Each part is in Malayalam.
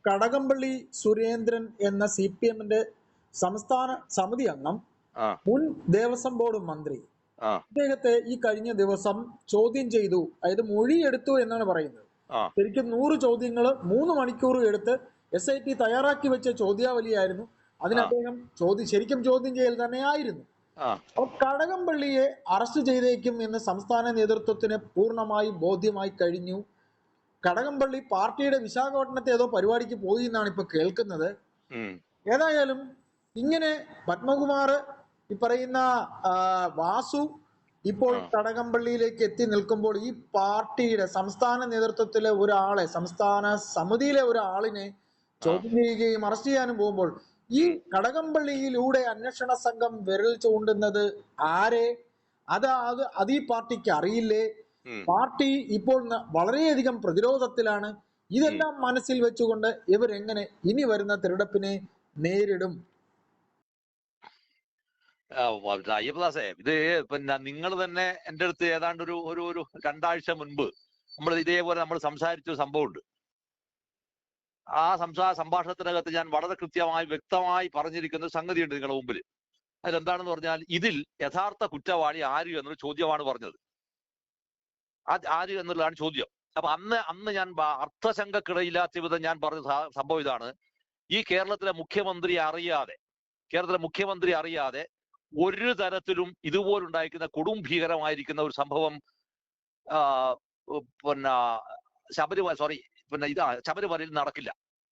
കടകംപള്ളി സുരേന്ദ്രൻ എന്ന CPM-ന്റെ സംസ്ഥാന സമിതി അംഗം, മുൻ ദേവസ്വം ബോർഡ് മന്ത്രി, അദ്ദേഹത്തെ ഈ കഴിഞ്ഞ ദിവസം ചോദ്യം ചെയ്തു. അതായത് മൊഴിയെടുത്തു എന്നാണ് പറയുന്നത്. ശരിക്കും 100 ചോദ്യങ്ങൾ 3 മണിക്കൂർ എടുത്ത് SIT തയ്യാറാക്കി വെച്ച ചോദ്യാവലിയായിരുന്നു. അതിന് അദ്ദേഹം ശരിക്കും ചോദ്യം ചെയ്യൽ തന്നെയായിരുന്നു. അപ്പോൾ കടകംപള്ളിയെ അറസ്റ്റ് ചെയ്തേക്കും എന്ന് സംസ്ഥാന നേതൃത്വത്തിന് പൂർണ്ണമായി ബോധ്യമായി കഴിഞ്ഞു. കടകംപള്ളി പാർട്ടിയുടെ വിശാഖപട്ടണത്തെ ഏതോ പരിപാടിക്ക് പോയി എന്നാണ് ഇപ്പൊ കേൾക്കുന്നത്. ഏതായാലും ഇങ്ങനെ പത്മകുമാർ, ഈ പറയുന്ന വാസു ഇപ്പോൾ കടകംപള്ളിയിലേക്ക് എത്തി നിൽക്കുമ്പോൾ ഈ പാർട്ടിയുടെ സംസ്ഥാന നേതൃത്വത്തിലെ ഒരാളെ, സംസ്ഥാന സമിതിയിലെ ഒരാളിനെ ചോദ്യം ചെയ്യുകയും അറസ്റ്റ് ചെയ്യാനും പോകുമ്പോൾ ഈ കടകംപള്ളിയിലൂടെ അന്വേഷണ സംഘം വിരൽ ചൂണ്ടുന്നത് ആരെ? അത് ഈ പാർട്ടിക്ക് അറിയില്ലേ? പാർട്ടി ഇപ്പോൾ വളരെയധികം പ്രതിരോധത്തിലാണ്. ഇതെല്ലാം മനസ്സിൽ വെച്ചുകൊണ്ട് ഇവരെങ്ങനെ ഇനി വരുന്ന തെരഞ്ഞെടുപ്പിനെ നേരിടും? അയ്യപ്പദാസേ, ഇത് പിന്നെ നിങ്ങൾ തന്നെ എൻ്റെ അടുത്ത് ഏതാണ്ട് ഒരു 2 ആഴ്ച മുൻപ് നമ്മൾ ഇതേപോലെ നമ്മൾ സംസാരിച്ച സംഭവമുണ്ട്. ആ സംഭാഷണത്തിനകത്ത് ഞാൻ വളരെ കൃത്യമായി വ്യക്തമായി പറഞ്ഞിരിക്കുന്ന സംഗതിയുണ്ട് നിങ്ങളുടെ മുമ്പിൽ. അതിലെന്താണെന്ന് പറഞ്ഞാൽ, ഇതിൽ യഥാർത്ഥ കുറ്റവാളി ആര് എന്നൊരു ചോദ്യമാണ് പറഞ്ഞത്. ആര് എന്നുള്ളതാണ് ചോദ്യം. അപ്പൊ അന്ന് ഞാൻ അർത്ഥശങ്കക്കിടയില്ലാത്ത വിധം ഞാൻ പറഞ്ഞ സംഭവം ഇതാണ്. ഈ കേരളത്തിലെ മുഖ്യമന്ത്രി അറിയാതെ ഒരു തരത്തിലും ഇതുപോലുണ്ടായിരിക്കുന്ന കൊടും ഭീകരമായിരിക്കുന്ന ഒരു സംഭവം ശബരിമലയിൽ നടക്കില്ല.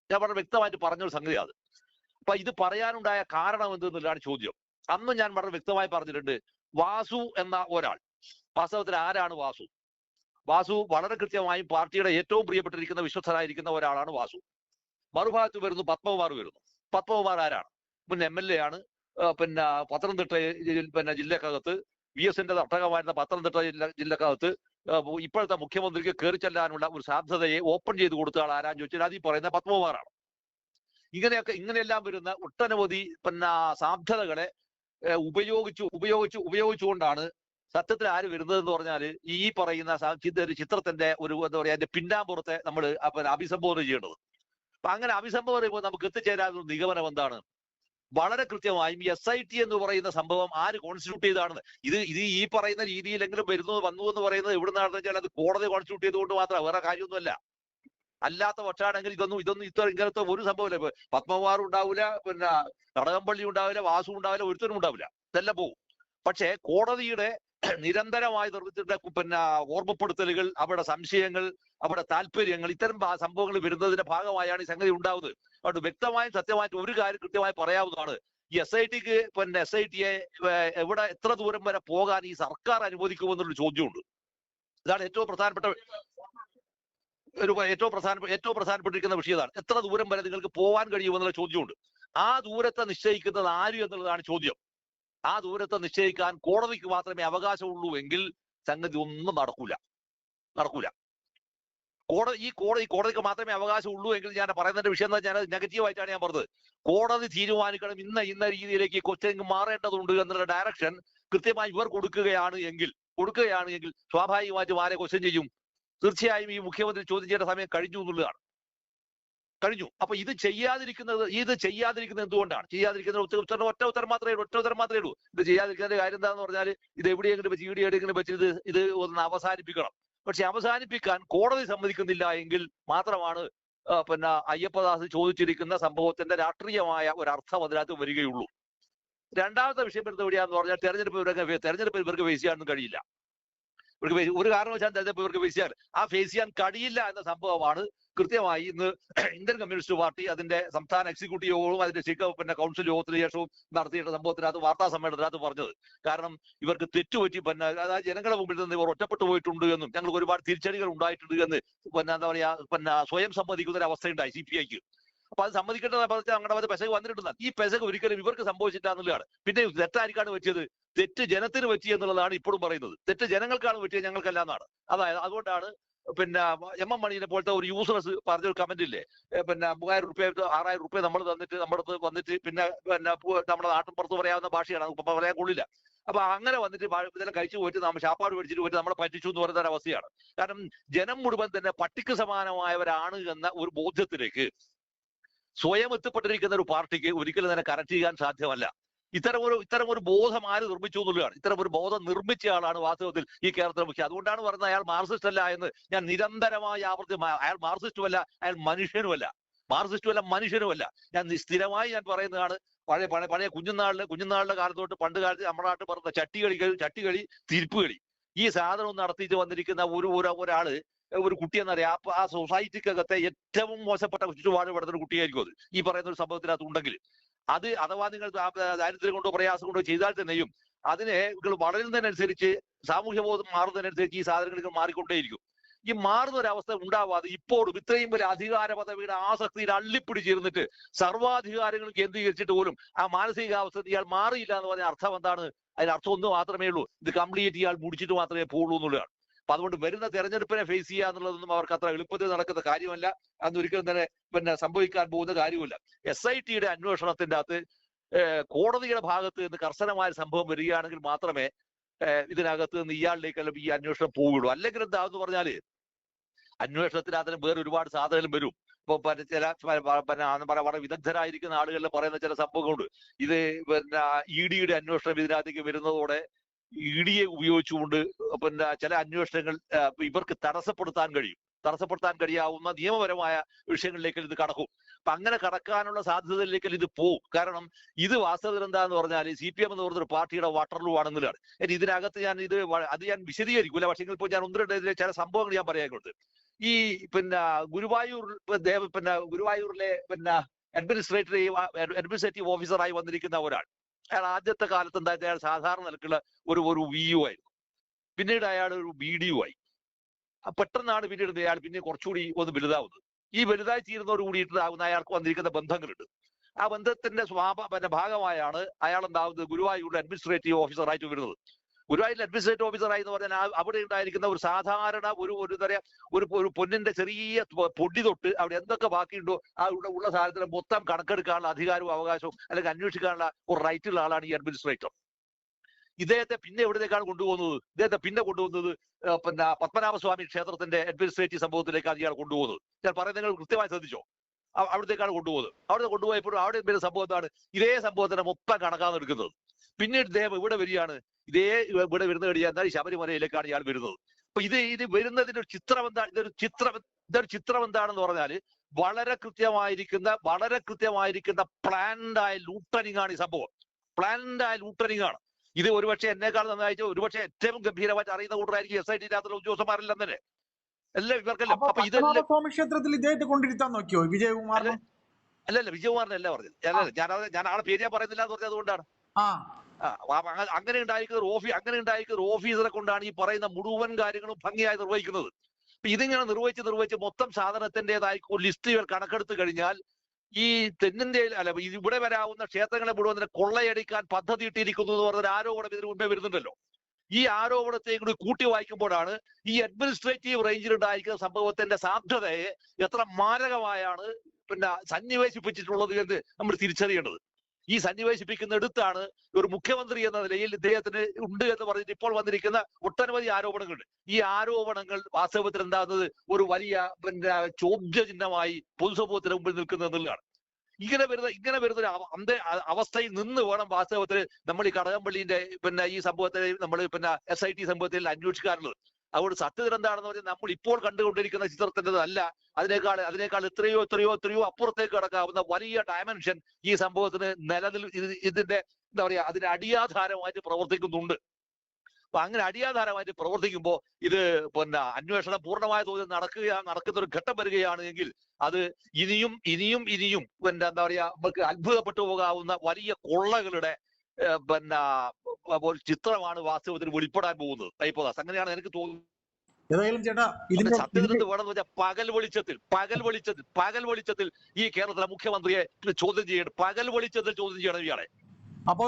ഞാൻ വളരെ വ്യക്തമായിട്ട് പറഞ്ഞൊരു സംഗതി അത്. അപ്പൊ ഇത് പറയാനുണ്ടായ കാരണം എന്തെന്നുള്ളതാണ് ചോദ്യം. അന്ന് ഞാൻ വളരെ വ്യക്തമായി പറഞ്ഞിട്ടുണ്ട്. വാസു എന്ന ഒരാൾ, വാസ്തവത്തിൽ ആരാണ് വാസു? വാസു വളരെ കൃത്യമായും പാർട്ടിയുടെ ഏറ്റവും പ്രിയപ്പെട്ടിരിക്കുന്ന വിശ്വസ്തനായിരിക്കുന്ന ഒരാളാണ് വാസു. മറുഭാഗത്ത് വരുന്നു പത്മകുമാർ വരുന്നു. പത്മകുമാർ ആരാണ്? മുൻ MLA ആണ്. പത്തനംതിട്ട ജില്ലക്കകത്ത് VS-ന്റെ തട്ടകമായിരുന്ന പത്തനംതിട്ട ജില്ലക്കകത്ത് ഇപ്പോഴത്തെ മുഖ്യമന്ത്രിക്ക് കയറി ചെല്ലാനുള്ള ഒരു സാധ്യതയെ ഓപ്പൺ ചെയ്ത് കൊടുത്ത ആൾ ആരാന്ന് ചോദിച്ചാൽ അത് ഈ പറയുന്ന പത്മകുമാറാണ്. ഇങ്ങനെയെല്ലാം വരുന്ന ഒട്ടനവധി സാധ്യതകളെ ഉപയോഗിച്ചുകൊണ്ടാണ് സത്യത്തിൽ ആര് വരുന്നതെന്ന് പറഞ്ഞാൽ ഈ പറയുന്ന ചിത്രത്തിന്റെ എന്താ പറയാ, അതിന്റെ പിന്നാമ്പുറത്തെ നമ്മൾ അഭിസംബോധന ചെയ്യേണ്ടത്. അപ്പൊ അങ്ങനെ അഭിസംബോധന ചെയ്യുമ്പോൾ നമുക്ക് എത്തിച്ചേരാനുള്ള നിഗമനം എന്താണ്? വളരെ കൃത്യമായും SIT എന്ന് പറയുന്ന സംഭവം ആര് കോൺസ്റ്റിറ്റ്യൂട്ട് ചെയ്താണെന്ന്, ഇത് ഈ പറയുന്ന രീതിയിലെങ്കിലും വന്നു എന്ന് പറയുന്നത് എവിടുന്നാണെന്ന് വെച്ചാൽ അത് കോടതി കോൺസ്റ്റിറ്റ്യൂട്ട് ചെയ്തുകൊണ്ട് മാത്രം, വേറെ കാര്യമൊന്നുമല്ല. അല്ലാത്ത പക്ഷാണെങ്കിൽ ഇങ്ങനത്തെ ഒരു സംഭവമില്ല. പത്മകുമാർ ഉണ്ടാവില്ല, കടകംപള്ളി ഉണ്ടാവില്ല, വാസു ഉണ്ടാവില്ല, ഒരുത്തരും ഉണ്ടാവില്ല. ഇതെല്ലാം പോകും. പക്ഷേ കോടതിയുടെ നിരന്തരമായി നിർമ്മിച്ചിട്ടുള്ള ഓർമ്മപ്പെടുത്തലുകൾ, അവിടെ സംശയങ്ങൾ, അവിടെ താല്പര്യങ്ങൾ, ഇത്തരം സംഭവങ്ങൾ വരുന്നതിന്റെ ഭാഗമായാണ് ഈ സംഗതി ഉണ്ടാവുന്നത്. അതുകൊണ്ട് വ്യക്തമായും സത്യമായിട്ട് ഒരു കാര്യം കൃത്യമായി പറയാവുന്നതാണ്. ഈ SITക്ക് SITയെ എത്ര ദൂരം വരെ പോകാൻ ഈ സർക്കാർ അനുവദിക്കുമെന്നുള്ളൊരു ചോദ്യമുണ്ട്. ഇതാണ് ഏറ്റവും പ്രധാനപ്പെട്ടിരിക്കുന്ന വിഷയം. ഇതാണ് എത്ര ദൂരം വരെ നിങ്ങൾക്ക് പോകാൻ കഴിയുമെന്നുള്ള ചോദ്യമുണ്ട്. ആ ദൂരത്തെ നിശ്ചയിക്കുന്നത് ആര് എന്നുള്ളതാണ് ചോദ്യം. ആ ദൂരത്തെ നിശ്ചയിക്കാൻ കോടതിക്ക് മാത്രമേ അവകാശമുള്ളൂ എങ്കിൽ സംഗതി ഒന്നും നടക്കൂല. കോടതിക്ക് മാത്രമേ അവകാശമുള്ളൂ എങ്കിൽ ഞാൻ പറയുന്നതിന്റെ വിഷയം ഞാൻ നെഗറ്റീവായിട്ടാണ് ഞാൻ പറഞ്ഞത്. കോടതി തീരുമാനിക്കണം ഇന്ന രീതിയിലേക്ക് ക്വസ്റ്റ്യൻ മാറേണ്ടതുണ്ട് എന്നുള്ള ഡയറക്ഷൻ കൃത്യമായി ഇവർ കൊടുക്കുകയാണ് എങ്കിൽ സ്വാഭാവികമായിട്ടും ആരെ ക്വസ്റ്റ്യൻ ചെയ്യും? തീർച്ചയായും ഈ മുഖ്യമന്ത്രി ചോദ്യം ചെയ്യേണ്ട സമയം കഴിഞ്ഞു എന്നുള്ളതാണ്. അപ്പൊ ഇത് ചെയ്യാതിരിക്കുന്നത് എന്തുകൊണ്ടാണ്? ഒറ്റ ഉത്തരം മാത്രമേ ഉള്ളൂ. ഇത് ചെയ്യാതിരിക്കുന്നതിന്റെ കാര്യം എന്താണെന്ന് പറഞ്ഞാൽ, ഇത് എവിടെയെങ്കിലും വെച്ച് എവിടെയെങ്കിലും വെച്ച് ഇത് ഒന്ന് അവസാനിപ്പിക്കണം. പക്ഷെ അവസാനിപ്പിക്കാൻ കോടതി സമ്മതിക്കുന്നില്ല എങ്കിൽ മാത്രമാണ് അയ്യപ്പദാസ് ചോദിച്ചിരിക്കുന്ന സംഭവത്തിന്റെ രാഷ്ട്രീയമായ ഒരു അർത്ഥം അതിനകത്ത് വരികയുള്ളൂ. രണ്ടാമത്തെ വിഷയം വരുന്നത് എവിടെയാന്ന് പറഞ്ഞാൽ, തെരഞ്ഞെടുപ്പ് ഇവർക്ക് ഫേസ് ചെയ്യാനൊന്നും കഴിയില്ല. ഒരു കാരണവശാലും തെരഞ്ഞെടുപ്പ് ഇവർക്ക് ഫേസ് ചെയ്യാൻ കഴിയില്ല എന്ന സംഭവമാണ് കൃത്യമായി ഇന്ന് ഇന്ത്യൻ കമ്മ്യൂണിസ്റ്റ് പാർട്ടി അതിന്റെ സംസ്ഥാന എക്സിക്യൂട്ടീവ് യോഗവും അതിന്റെ കൗൺസിൽ യോഗത്തിന് ശേഷവും നടത്തിയിട്ട് സംഭവത്തിനകത്ത് വാർത്താ സമ്മേളനത്തിനകത്ത് പറഞ്ഞത്. കാരണം ഇവർക്ക് തെറ്റുപറ്റി അതായത് ജനങ്ങളുടെ മുമ്പിൽ നിന്ന് ഇവർ ഒറ്റപ്പെട്ടു പോയിട്ടുണ്ട് എന്നും ഞങ്ങൾക്ക് ഒരുപാട് തിരിച്ചടികൾ ഉണ്ടായിട്ടുണ്ട് എന്ന് എന്താ പറയാ സ്വയം സമ്മതിക്കുന്ന ഒരു അവസ്ഥയുണ്ടായി CPIക്ക്. അപ്പൊ അത് സമ്മതിക്കേണ്ടത് ഞങ്ങളുടെ പെസക് വന്നിട്ടുണ്ടെന്നാണ്. ഈ പെസക് ഒരിക്കലും ഇവർക്ക് സംഭവിച്ചിട്ടാന്നുള്ളതാണ്. പിന്നെ തെറ്റാർക്കാണ് പറ്റിയത്? തെറ്റ് ജനത്തിന് പറ്റി എന്നുള്ളതാണ് ഇപ്പോഴും പറയുന്നത്. തെറ്റ് ജനങ്ങൾക്കാണ് പറ്റിയത്, ഞങ്ങൾക്കല്ല എന്നാണ്. അതുകൊണ്ടാണ് MM മണീനെ പോലത്തെ ഒരു യൂസ്ലെസ് പറഞ്ഞൊരു കമന്റ് ഇല്ലേ, 3000 രൂപ 6000 രൂപ നമ്മൾ തന്നിട്ട് നമ്മുടെ അടുത്ത് വന്നിട്ട് നമ്മുടെ നാട്ടിൻപുറത്ത് പറയാവുന്ന ഭാഷയാണ്, പറയാൻ കൊള്ളില്ല. അപ്പൊ അങ്ങനെ വന്നിട്ട് ഇതെല്ലാം കഴിച്ചു പോയിട്ട് നമ്മൾ ശാപ്പാട് മേടിച്ചിട്ട് പോയിട്ട് നമ്മളെ പറ്റിച്ചു എന്ന് പറയുന്ന ഒരു അവസ്ഥയാണ്. കാരണം ജനം മുഴുവൻ തന്നെ പട്ടിക്ക് സമാനമായവരാണ് എന്ന ഒരു ബോധ്യത്തിലേക്ക് സ്വയം എത്തിപ്പെട്ടിരിക്കുന്ന ഒരു പാർട്ടിക്ക് ഒരിക്കലും തന്നെ കറക്റ്റ് ചെയ്യാൻ സാധ്യമല്ല. ഇത്തരം ഒരു ബോധം ആര് നിർമ്മിച്ചു എന്നുള്ളതാണ്. ഇത്തരം ഒരു ബോധം നിർമ്മിച്ച ആളാണ് വാസ്തവത്തിൽ ഈ കേരളത്തിലെ മുഖ്യ. അതുകൊണ്ടാണ് പറയുന്നത് അയാൾ മാർക്സിസ്റ്റ് അല്ല എന്ന് ഞാൻ നിരന്തരമായി അയാൾ മാർക്സിസ്റ്റുമല്ല, അയാൾ മനുഷ്യനുമല്ല. മാർക്സിസ്റ്റുമല്ല, മനുഷ്യനുമല്ല. ഞാൻ സ്ഥിരമായി പറയുന്നതാണ്. പഴയ കുഞ്ഞുനാളിലെ കാലത്തോട്ട് പണ്ട് കാലത്ത് നമ്മുടെ നാട്ടിൽ പറഞ്ഞ ചട്ടികളി തിരിപ്പുകളി ഈ സാധനം നടത്തിയിട്ട് വന്നിരിക്കുന്ന ഒരാള് ഒരു കുട്ടി എന്നറിയാം. ആ സൊസൈറ്റിക്കകത്തെ ഏറ്റവും മോശപ്പെട്ട ചുറ്റുപാട് പെടുന്ന ഒരു കുട്ടിയായിരിക്കും അത് ഈ പറയുന്ന ഒരു സംഭവത്തിനകത്ത് ഉണ്ടെങ്കിൽ. അത് അഥവാ നിങ്ങൾ ദാരിദ്ര്യം കൊണ്ടോ പ്രയാസം കൊണ്ടോ ചെയ്താൽ തന്നെയും അതിനെ നിങ്ങൾ വളരുന്നതിനനുസരിച്ച് സാമൂഹ്യ ബോധം മാറുന്നതിനനുസരിച്ച് ഈ സാധനങ്ങൾ മാറിക്കൊണ്ടേയിരിക്കും. ഈ മാറുന്ന ഒരവസ്ഥ ഉണ്ടാവാതെ ഇപ്പോഴും ഇത്രയും വലിയ അധികാര പദവിയുടെ ആസക്തിയിൽ അള്ളിപ്പിടിച്ചിരുന്നിട്ട് സർവാധികാരങ്ങൾ കേന്ദ്രീകരിച്ചിട്ട് പോലും ആ മാനസികാവസ്ഥ ഇയാൾ മാറിയില്ല എന്ന് പറഞ്ഞ അർത്ഥം എന്താണ്? അതിനർത്ഥം ഒന്ന് മാത്രമേ ഉള്ളൂ, ഇത് കംപ്ലീറ്റ് ഇയാൾ മുടിച്ചിട്ട് മാത്രമേ പോകുള്ളൂ എന്നുള്ളതാണ്. അപ്പൊ അതുകൊണ്ട് വരുന്ന തെരഞ്ഞെടുപ്പിനെ ഫേസ് ചെയ്യുക എന്നുള്ളതൊന്നും അവർക്ക് അത്ര എളുപ്പത്തിൽ നടക്കുന്ന കാര്യമല്ല. അതൊരിക്കലും തന്നെ സംഭവിക്കാൻ പോകുന്ന കാര്യമില്ല. SITയുടെ അന്വേഷണത്തിന്റെ അകത്ത് കോടതിയുടെ ഭാഗത്ത് നിന്ന് കർശനമായ സംഭവം വരികയാണെങ്കിൽ മാത്രമേ ഇതിനകത്ത് നിന്ന് ഇയാളിലേക്ക് അല്ലെങ്കിൽ ഈ അന്വേഷണം പോവുകയുള്ളൂ. അല്ലെങ്കിൽ എന്താന്ന് പറഞ്ഞാല് അന്വേഷണത്തിന് അതിന് വേറെ ഒരുപാട് സാധനങ്ങളും വരും. ഇപ്പൊ ചില വളരെ വിദഗ്ധരായിരിക്കുന്ന ആളുകളിൽ പറയുന്ന ചില സംഭവങ്ങളുണ്ട്. ഇത് EDയുടെ അന്വേഷണം ഇതിനകത്തേക്ക് വരുന്നതോടെ EDയെ ഉപയോഗിച്ചുകൊണ്ട് ചില അന്വേഷണങ്ങൾ ഇവർക്ക് തടസ്സപ്പെടുത്താൻ കഴിയാവുന്ന നിയമപരമായ വിഷയങ്ങളിലേക്ക് ഇത് കടക്കും. അപ്പൊ അങ്ങനെ കടക്കാനുള്ള സാധ്യതയിലേക്ക് ഇത് പോവും. കാരണം ഇത് വാസ്തവത്തിൽ എന്താന്ന് പറഞ്ഞാൽ CPM എന്ന് പറഞ്ഞൊരു പാർട്ടിയുടെ വാട്ടർലൂ ആണെന്നുള്ളതാണ്. ഇതിനകത്ത് ഞാൻ വിശദീകരിക്കൂല. പക്ഷേ ഇപ്പോൾ ഞാൻ ഒന്ന് രണ്ട് ചില സംഭവങ്ങൾ ഞാൻ പറയാനുണ്ട്. ഈ ഗുരുവായൂരിലെ അഡ്മിനിസ്ട്രേറ്റീവ് ഓഫീസറായി വന്നിരിക്കുന്ന ഒരാൾ, അയാൾ ആദ്യത്തെ കാലത്ത് എന്താ അയാൾ സാധാരണ നിലക്കുള്ള ഒരു VU ആയിരുന്നു. പിന്നീട് അയാൾ ഒരു BDU ആയി. പെട്ടെന്നാണ് പിന്നീട് അയാൾ പിന്നെ കുറച്ചുകൂടി ഒന്ന് വലുതാവുന്നത്. ഈ വലുതായി തീരുന്നതോട് കൂടിയിട്ടാകുന്ന അയാൾക്ക് വന്നിരിക്കുന്ന ബന്ധങ്ങളുണ്ട്. ആ ബന്ധത്തിന്റെ ഭാഗമായാണ് അയാൾ എന്താവുന്നത് ഗുരുവായൂരിലെ അഡ്മിനിസ്ട്രേറ്റീവ് ഓഫീസറായിട്ട് വരുന്നത്. ഗുരുവായൂരിലെ അഡ്മിനിസ്ട്രേറ്റീവ് ഓഫീസറായി എന്ന് പറഞ്ഞാൽ അവിടെ ഉണ്ടായിരിക്കുന്ന ഒരു സാധാരണ ഒരു പൊന്നിന്റെ ചെറിയ പൊടി തൊട്ട് അവിടെ എന്തൊക്കെ ബാക്കിയുണ്ടോ ആ ഉള്ള സാധനത്തിന് മൊത്തം കണക്കെടുക്കാനുള്ള അധികാരവും അവകാശവും അല്ലെങ്കിൽ അന്വേഷിക്കാനുള്ള ഒരു റൈറ്റുള്ള ആളാണ് ഈ അഡ്മിനിസ്ട്രേറ്റർ. ഇദ്ദേഹത്തെ പിന്നെ എവിടേക്കാണ് കൊണ്ടുപോകുന്നത്? ഇദ്ദേഹത്തെ പിന്നെ കൊണ്ടുപോകുന്നത് പത്മനാഭസ്വാമി ക്ഷേത്രത്തിന്റെ അഡ്മിനിസ്ട്രേറ്റീവ് സംഭവത്തിലേക്കാണ് ഇയാൾ കൊണ്ടുപോകുന്നത്. ഞാൻ പറയുന്നത് നിങ്ങൾ കൃത്യമായി ശ്രദ്ധിച്ചോ? അവിടത്തേക്കാണ് കൊണ്ടുപോകുന്നത്. അവിടെ കൊണ്ടുപോയപ്പോഴും അവിടെ വരുന്ന സംഭവം എന്താണ്? ഇതേ സംഭവത്തിന്റെ മൊത്തം കണക്കാണ് എടുക്കുന്നത്. പിന്നീട് ഇദ്ദേഹം ഇവിടെ വരികയാണ്. ഇവിടെ വരുന്ന കഴിയാൻ എന്നാൽ ശബരിമലയിലേക്കാണ് ഇയാൾ വരുന്നത്. അപ്പൊ ഇത് വരുന്നതിന്റെ ഒരു ചിത്രം എന്താണ്? ഇതൊരു ചിത്രം എന്താണെന്ന് പറഞ്ഞാല് വളരെ കൃത്യമായിരിക്കുന്ന പ്ലാൻഡ് ആയ ലൂട്ടനിങ് ആണ് ഈ സംഭവം. പ്ലാൻഡ് ആയ ലൂട്ടനിങ് ആണ് ഇത്. ഒരുപക്ഷെ എന്നെക്കാൾ നന്നായിട്ട് ഒരുപക്ഷെ ഏറ്റവും ഗംഭീരമായിട്ട് അറിയുന്ന കൂട്ടരായിരിക്കും SIT ഉദ്യോഗസ്ഥന്മാരെല്ലാം തന്നെ എല്ലാം ഇവർക്കെല്ലാം. അപ്പൊ ഇതെല്ലാം സ്വാമി ക്ഷേത്രത്തിൽ ഇദ്ദേഹത്തെ കൊണ്ടിരുത്താൻ നോക്കിയോ വിജയകുമാറിനെ? അല്ലല്ല, വിജയകുമാറിനല്ല പറഞ്ഞത്. ഞാൻ ആളെ പേര് ഞാൻ പറയുന്നില്ല എന്ന് പറഞ്ഞത് അതുകൊണ്ടാണ്. അങ്ങനെ ഉണ്ടായിരിക്കുന്ന ഒരു ഓഫീസറെ കൊണ്ടാണ് ഈ പറയുന്ന മുഴുവൻ കാര്യങ്ങളും ഭംഗിയായി നിർവഹിക്കുന്നത്. അപ്പൊ ഇതിങ്ങനെ നിർവഹിച്ച് മൊത്തം സാധനത്തിൻ്റെതായി ലിസ്റ്റ് ഇവർ കണക്കെടുത്ത് കഴിഞ്ഞാൽ ഈ തെന്നിന്ത്യയിൽ ഇവിടെ വരാവുന്ന ക്ഷേത്രങ്ങളെ മുഴുവൻ കൊള്ളയടിക്കാൻ പദ്ധതി ഇട്ടിരിക്കുന്നു എന്ന് പറഞ്ഞൊരു ആരോപണം ഇതിനു മുമ്പേ വരുന്നുണ്ടല്ലോ. ഈ ആരോപണത്തെ കൂടി കൂട്ടി വായിക്കുമ്പോഴാണ് ഈ അഡ്മിനിസ്ട്രേറ്റീവ് റേഞ്ചിൽ ഉണ്ടായിരിക്കുന്ന സംഭവത്തിന്റെ സാധ്യതയെ എത്ര മാരകമായാണ് സന്നിവേശിപ്പിച്ചിട്ടുള്ളത് എന്ന് നമ്മൾ തിരിച്ചറിയേണ്ടത്. ഈ സന്നിവേശിപ്പിക്കുന്നിടത്താണ് ഒരു മുഖ്യമന്ത്രി എന്ന നിലയിൽ ഇദ്ദേഹത്തിന് ഉണ്ട് എന്ന് പറഞ്ഞിട്ട് ഇപ്പോൾ വന്നിരിക്കുന്ന ഒട്ടനവധി ആരോപണങ്ങളുണ്ട്. ഈ ആരോപണങ്ങൾ വാസ്തവത്തിൽ എന്താകുന്നത് ഒരു വലിയ ചോദ്യചിഹ്നമായി പൊതുസമൂഹത്തിന് മുമ്പിൽ നിൽക്കുന്നതെന്നുള്ളതാണ്. ഇങ്ങനെ വരുന്ന ഒരു അവസ്ഥയിൽ നിന്ന് വേണം വാസ്തവത്തിൽ നമ്മൾ ഈ കടകംപള്ളിന്റെ ഈ സംഭവത്തെ നമ്മൾ SIT സംഭവത്തിൽ അന്വേഷിക്കാറുള്ളത്. അതുകൊണ്ട് സത്യത്തിൽ എന്താണെന്ന് പറഞ്ഞാൽ നമ്മൾ ഇപ്പോൾ കണ്ടുകൊണ്ടിരിക്കുന്ന ചിത്രത്തിൻ്റെതല്ല, അതിനേക്കാൾ എത്രയോ അപ്പുറത്തേക്ക് കടക്കാവുന്ന വലിയ ഡയമെൻഷൻ ഈ സംഭവത്തിന് ഇതിന്റെ എന്താ പറയാ അതിന് അടിയാധാരമായിട്ട് പ്രവർത്തിക്കുന്നുണ്ട്. അപ്പൊ അങ്ങനെ അടിയാധാരമായിട്ട് പ്രവർത്തിക്കുമ്പോൾ ഇത് അന്വേഷണം പൂർണ്ണമായ തോതിൽ നടക്കുന്ന ഒരു ഘട്ടം വരികയാണ് എങ്കിൽ അത് ഇനിയും എന്താ പറയാ നമുക്ക് അത്ഭുതപ്പെട്ടു പോകാവുന്ന വലിയ കൊള്ളകളുടെ ചിത്രമാണ് വാസ്തവത്തിൽ വെളിപ്പെടാൻ പോകുന്നത്. ടൈപ്പോദാസ്, അങ്ങനെയാണ് എനിക്ക് തോന്നുന്നത്. ഏതായാലും ചേട്ടാ സത്യത്തിൽ വേണമെന്ന് വെച്ചാൽ പകൽ വെളിച്ചത്തിൽ ഈ കേരളത്തിലെ മുഖ്യമന്ത്രിയെ ചോദ്യം ചെയ്യണം. പകൽ വെളിച്ചത്തിൽ ചോദ്യം ചെയ്യണം ഇയാളെ. അപ്പോ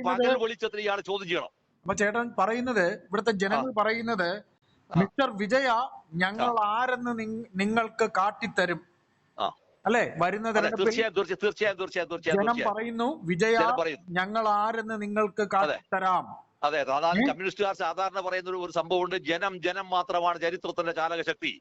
പകൽ വെളിച്ചത്തിൽ ഇയാളെ ചോദ്യം ചെയ്യണം. അപ്പൊ ചേട്ടൻ പറയുന്നത്, ഇവിടുത്തെ ജനങ്ങൾ പറയുന്നത്, മിസ്റ്റർ വിജയ ഞങ്ങൾ ആരെന്ന് നിങ്ങൾക്ക് കാട്ടിത്തരും അല്ലെ? വരുന്ന തീർച്ചയായും ജനം പറയുന്നു വിജയ ഞങ്ങൾ ആരെന്ന് നിങ്ങൾക്ക് കാട്ടിത്തരാം. അതെ, അതാണ് കമ്മ്യൂണിസ്റ്റുകാർ സാധാരണ പറയുന്ന ഒരു സംഭവമുണ്ട്. ജനം മാത്രമാണ് ചരിത്രത്തിന്റെ ചാലകശക്തി.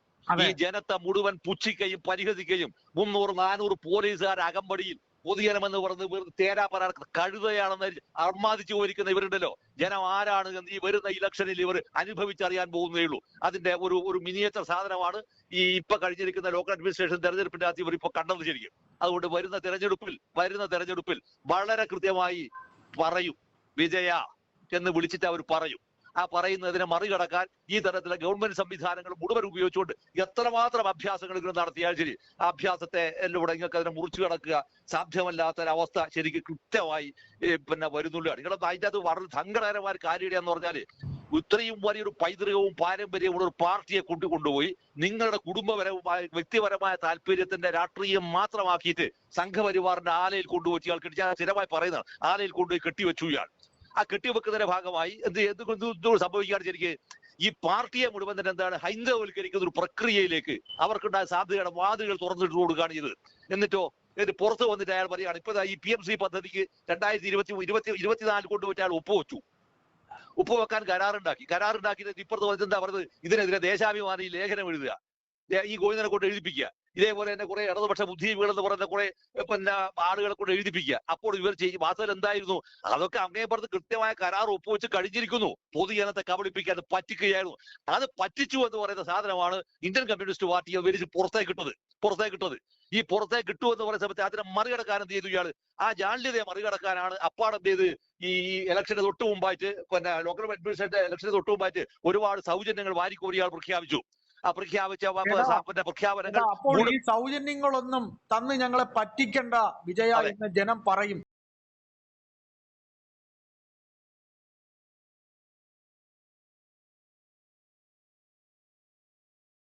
ഈ ജനത്തെ മുഴുവൻ പുച്ഛിക്കുകയും പരിഹസിക്കുകയും 300-400 പോലീസുകാർ അകമ്പടിയിൽ പൊതുജനമെന്ന് പറഞ്ഞ് തേരാപ്പറ കഴുതയാണെന്ന് അർമാദിച്ചു പോയിരിക്കുന്ന ഇവരുണ്ടല്ലോ. ജനം ആരാണ് എന്ന് ഈ വരുന്ന ഇലക്ഷനിൽ ഇവർ അനുഭവിച്ചറിയാൻ പോകുന്നേ ഉള്ളൂ. അതിന്റെ ഒരു മിനിയേച്ചർ സാധനമാണ് ഈ ഇപ്പൊ കഴിഞ്ഞിരിക്കുന്ന ലോക്കൽ അഡ്മിനിസ്ട്രേഷൻ തെരഞ്ഞെടുപ്പിന്റെ അകത്ത് ഇവർ ഇപ്പൊ കണ്ടത് ശരിക്കും. അതുകൊണ്ട് വരുന്ന തെരഞ്ഞെടുപ്പിൽ വളരെ കൃത്യമായി പറയും, വിജയ എന്ന് വിളിച്ചിട്ട് അവർ പറയും. ആ പറയുന്നതിനെ മറികടക്കാൻ ഈ തരത്തിലെ ഗവൺമെന്റ് സംവിധാനങ്ങൾ മുഴുവൻ ഉപയോഗിച്ചുകൊണ്ട് എത്രമാത്രം അഭ്യാസങ്ങൾ നടത്തിയാൽ ശരി, ആ അഭ്യാസത്തെ എല്ലാം നിങ്ങൾക്ക് അതിനെ മുറിച്ചു കടക്കുക സാധ്യമല്ലാത്തൊരവസ്ഥ ശരിക്കും കൃത്യമായി വരുന്നുള്ളൂ. നിങ്ങളെ അതിൻ്റെ അത് വളരെ സങ്കടകരമായ കാര്യം എന്ന് പറഞ്ഞാല് ഇത്രയും വലിയൊരു പൈതൃകവും പാരമ്പര്യവും ഒരു പാർട്ടിയെ കൊണ്ടുപോയി നിങ്ങളുടെ കുടുംബപരമായ വ്യക്തിപരമായ താല്പര്യത്തിന്റെ രാഷ്ട്രീയം മാത്രമാക്കിയിട്ട് സംഘപരിവാറിന്റെ ആലയിൽ കൊണ്ടുപോയി ഇയാൾ ഞാൻ സ്ഥിരമായി പറയുന്നതാണ്, ആലയിൽ കൊണ്ടുപോയി കെട്ടിവെച്ചു ഇയാൾ. ആ കെട്ടിവെക്കുന്നതിന്റെ ഭാഗമായി എന്ത് സംഭവിക്കുകയാണ് ശരിക്കും ഈ പാർട്ടിയെ മുഴുവൻ തന്നെ എന്താണ് ഹൈന്ദവവൽക്കരിക്കുന്ന ഒരു പ്രക്രിയയിലേക്ക് അവർക്കുണ്ടായ സാധ്യതയുടെ വാതിലുകൾ തുറന്നിട്ട് കൊടുക്കുകയാണ് ചെയ്തത്. എന്നിട്ട് പുറത്ത് വന്നിട്ട് അയാൾ പറയുകയാണ് ഇപ്പൊ ഈ PMC പദ്ധതിക്ക് 2024 കൊണ്ടുപോയിട്ട് അയാൾ ഒപ്പുവെക്കാൻ കരാറുണ്ടാക്കിയിട്ട് ഇപ്പുറത്ത് വന്നിട്ട് എന്താ പറഞ്ഞത്, ഇതിനെതിരെ ദേശാഭിമാനി ലേഖനം എഴുതുക, ഈ ഗോവിന്ദനെ കൊണ്ട് എഴുതിപ്പിക്കുക. ഇതേപോലെ തന്നെ കുറെ ഇടതുപക്ഷ ബുദ്ധിജീവികൾ എന്ന് പറയുന്ന കുറെ ആളുകളെ കൊണ്ട് എഴുതിപ്പിക്കുക. അപ്പോൾ ഇവർ വാസ്തവം എന്തായിരുന്നു, അതൊക്കെ അങ്ങേപ്പുറത്ത് കൃത്യമായ കരാർ ഒപ്പുവെച്ച് കഴിഞ്ഞിരിക്കുന്നു. പൊതുജനത്തെ കബളിപ്പിക്കാൻ പറ്റിക്കുകയായിരുന്നു. അത് പറ്റിച്ചു എന്ന് പറയുന്ന സാധനമാണ് ഇന്ത്യൻ കമ്മ്യൂണിസ്റ്റ് പാർട്ടിയെ വലിച്ച് പുറത്തേക്കിട്ടത്. ഈ പുറത്തേക്ക് കിട്ടുമെന്ന് പറയുന്ന സമയത്ത് അതിനെ മറികടക്കാൻ എന്ത് ചെയ്തു ഇയാള്, ആ ജാള്യതയെ മറികടക്കാനാണ് അപ്പാടെന്ത് ചെയ്ത് ഈ ഇലക്ഷന് തൊട്ട് മുമ്പായിട്ട് ലോക്കൽ അഡ്മിനിസ്ട്രേഷൻ ഇലക്ഷന് തൊട്ട് മുമ്പായിട്ട് ഒരുപാട് സൗജന്യങ്ങൾ വാരിക്കോരി ഇയാൾ പ്രഖ്യാപിച്ചു. ആ പ്രഖ്യാപിച്ച പ്രഖ്യാപനങ്ങൾ അപ്പോൾ ഈ സൗജന്യങ്ങളൊന്നും തന്ന് ഞങ്ങളെ പറ്റിക്കണ്ട വിജയ എന്ന് ജനം പറയും.